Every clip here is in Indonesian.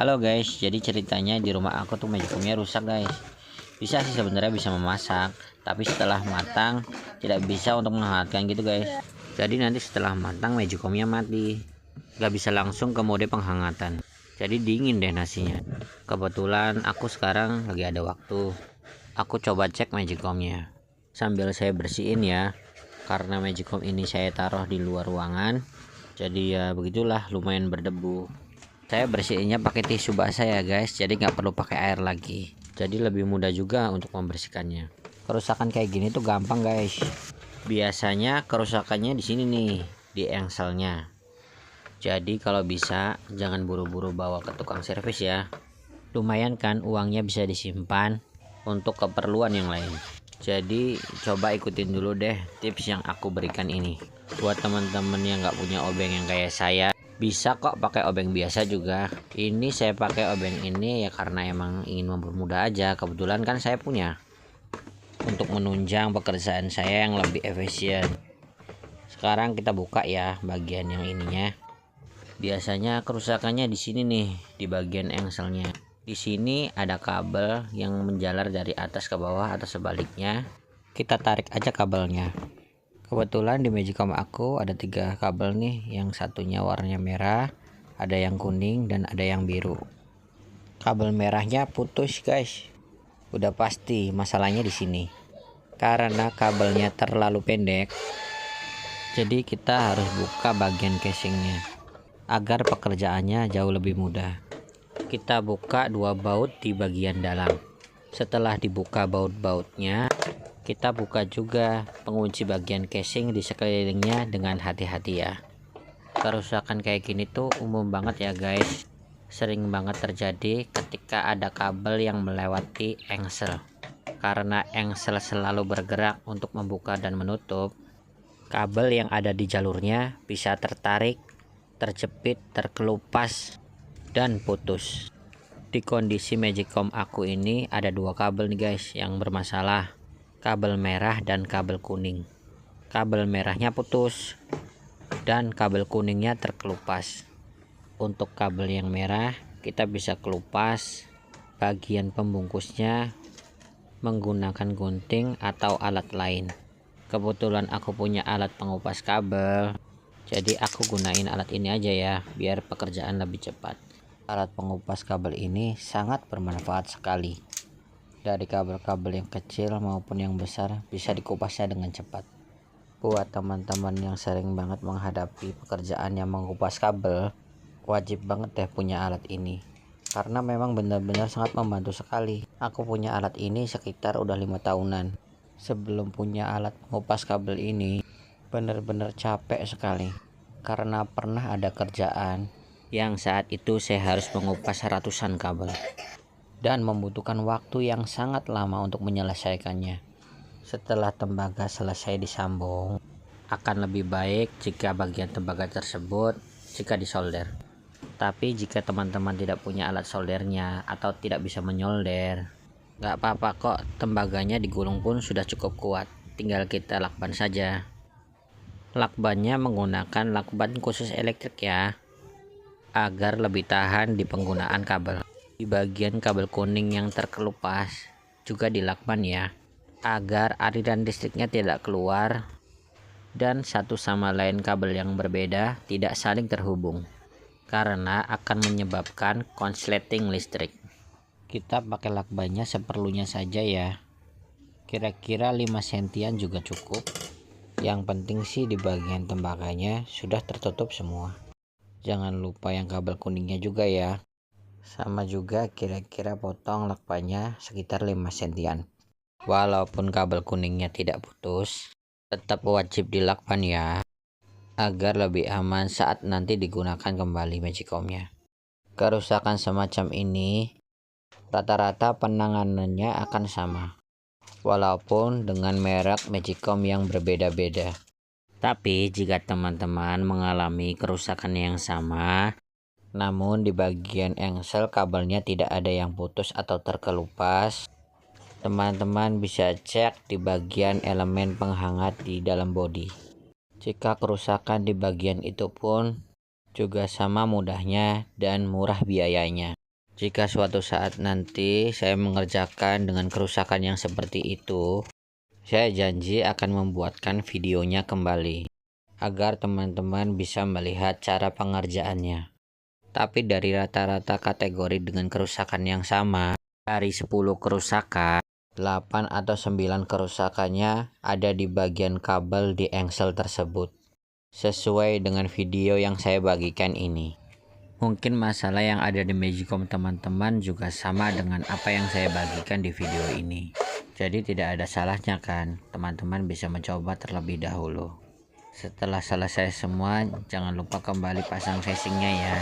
Halo guys, jadi ceritanya di rumah aku tuh magicomnya rusak guys. Bisa sih sebenarnya bisa memasak, tapi setelah matang tidak bisa untuk menghangatkan gitu guys. Jadi nanti setelah matang magicomnya mati, nggak bisa langsung ke mode penghangatan. Jadi dingin deh nasinya. Kebetulan aku sekarang lagi ada waktu. Aku coba cek magicomnya sambil saya bersihin ya, karena magicom ini saya taruh di luar ruangan. Jadi ya begitulah, lumayan berdebu. Saya bersihinnya pakai tisu basah ya guys, jadi nggak perlu pakai air lagi. Jadi lebih mudah juga untuk membersihkannya. Kerusakan kayak gini tuh gampang guys. Biasanya kerusakannya di sini nih, di engselnya. Jadi kalau bisa jangan buru-buru bawa ke tukang servis ya. Lumayan kan uangnya bisa disimpan untuk keperluan yang lain. Jadi coba ikutin dulu deh tips yang aku berikan ini. Buat teman-teman yang nggak punya obeng yang kayak saya, bisa kok pakai obeng biasa juga. Ini saya pakai obeng ini ya karena emang ingin mempermudah aja. Kebetulan kan saya punya, untuk menunjang pekerjaan saya yang lebih efisien. Sekarang kita buka ya bagian yang ininya. Biasanya kerusakannya di sini nih, di bagian engselnya. Di sini ada kabel yang menjalar dari atas ke bawah atau sebaliknya. Kita tarik aja kabelnya. Kebetulan di magicom aku ada 3 kabel nih, yang satunya warnanya merah, ada yang kuning dan ada yang biru. Kabel merahnya putus guys. Udah pasti masalahnya di sini. Karena kabelnya terlalu pendek. Jadi kita harus buka bagian casingnya agar pekerjaannya jauh lebih mudah. Kita buka 2 baut di bagian dalam. Setelah dibuka baut-bautnya, kita buka juga pengunci bagian casing di sekelilingnya dengan hati-hati ya. Kerusakan kayak gini tuh umum banget ya guys. Sering banget terjadi ketika ada kabel yang melewati engsel. Karena engsel selalu bergerak untuk membuka dan menutup, kabel yang ada di jalurnya bisa tertarik, terjepit, terkelupas, dan putus. Di kondisi magicom aku ini ada 2 kabel nih guys yang bermasalah. Kabel merah dan kabel kuning. Kabel merahnya putus dan kabel kuningnya terkelupas. Untuk kabel yang merah kita bisa kelupas bagian pembungkusnya menggunakan gunting atau alat lain. Kebetulan aku punya alat pengupas kabel, jadi aku gunain alat ini aja ya, biar pekerjaan lebih cepat. Alat pengupas kabel ini sangat bermanfaat sekali. Dari kabel-kabel yang kecil maupun yang besar bisa dikupasnya dengan cepat. Buat teman-teman yang sering banget menghadapi pekerjaan yang mengupas kabel, wajib banget deh punya alat ini. Karena memang benar-benar sangat membantu sekali. Aku punya alat ini sekitar udah 5 tahunan. Sebelum punya alat pengupas kabel ini, benar-benar capek sekali. Karena pernah ada kerjaan yang saat itu saya harus mengupas ratusan kabel dan membutuhkan waktu yang sangat lama untuk menyelesaikannya. Setelah tembaga selesai disambung, akan lebih baik jika bagian tembaga tersebut disolder. Tapi jika teman-teman tidak punya alat soldernya atau tidak bisa menyolder, nggak apa-apa kok, tembaganya digulung pun sudah cukup kuat. Tinggal kita lakban saja. Lakbannya menggunakan lakban khusus elektrik ya, agar lebih tahan di penggunaan kabel. Di bagian kabel kuning yang terkelupas juga dilakban ya, agar aliran listriknya tidak keluar dan satu sama lain kabel yang berbeda tidak saling terhubung, karena akan menyebabkan konsleting listrik. Kita pakai lakbannya seperlunya saja ya, kira-kira 5 sentian juga cukup. Yang penting sih di bagian tembaganya sudah tertutup semua. Jangan lupa yang kabel kuningnya juga ya. Sama juga, kira-kira potong lakbannya sekitar 5 sentian. Walaupun kabel kuningnya tidak putus, tetap wajib dilakban ya, agar lebih aman saat nanti digunakan kembali magicomnya. Kerusakan semacam ini rata-rata penanganannya akan sama, walaupun dengan merek magicom yang berbeda-beda. Tapi jika teman-teman mengalami kerusakan yang sama, namun di bagian engsel kabelnya tidak ada yang putus atau terkelupas, teman-teman bisa cek di bagian elemen penghangat di dalam bodi. Jika kerusakan di bagian itu pun juga sama mudahnya dan murah biayanya. Jika suatu saat nanti saya mengerjakan dengan kerusakan yang seperti itu, saya janji akan membuatkan videonya kembali agar teman-teman bisa melihat cara pengerjaannya. Tapi dari rata-rata kategori dengan kerusakan yang sama, dari 10 kerusakan, 8 atau 9 kerusakannya ada di bagian kabel di engsel tersebut, sesuai dengan video yang saya bagikan ini. Mungkin masalah yang ada di Magicom teman-teman juga sama dengan apa yang saya bagikan di video ini. Jadi tidak ada salahnya kan, teman-teman bisa mencoba terlebih dahulu. Setelah selesai semua, jangan lupa kembali pasang casingnya ya.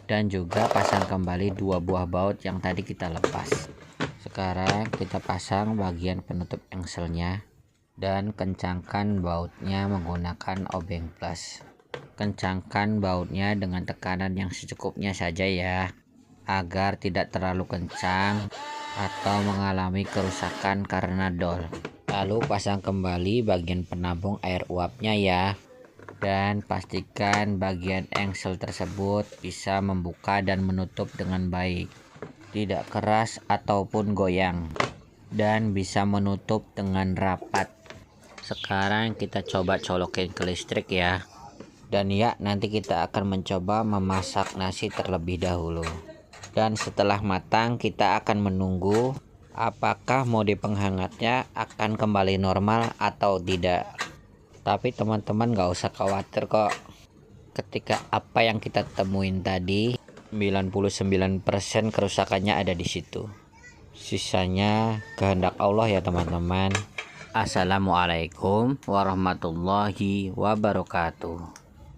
Dan juga pasang kembali 2 buah baut yang tadi kita lepas. Sekarang kita pasang bagian penutup engselnya dan kencangkan bautnya menggunakan obeng plus. Kencangkan bautnya dengan tekanan yang secukupnya saja ya, agar tidak terlalu kencang atau mengalami kerusakan karena dol. Lalu pasang kembali bagian penambung air uapnya ya, dan pastikan bagian engsel tersebut bisa membuka dan menutup dengan baik, tidak keras ataupun goyang, dan bisa menutup dengan rapat. Sekarang kita coba colokin ke listrik ya. Dan ya, nanti kita akan mencoba memasak nasi terlebih dahulu. Dan setelah matang, kita akan menunggu apakah mode penghangatnya akan kembali normal atau tidak. Tapi teman-teman gak usah khawatir kok. Ketika apa yang kita temuin tadi, 99% kerusakannya ada di situ. Sisanya kehendak Allah ya teman-teman. Assalamualaikum warahmatullahi wabarakatuh.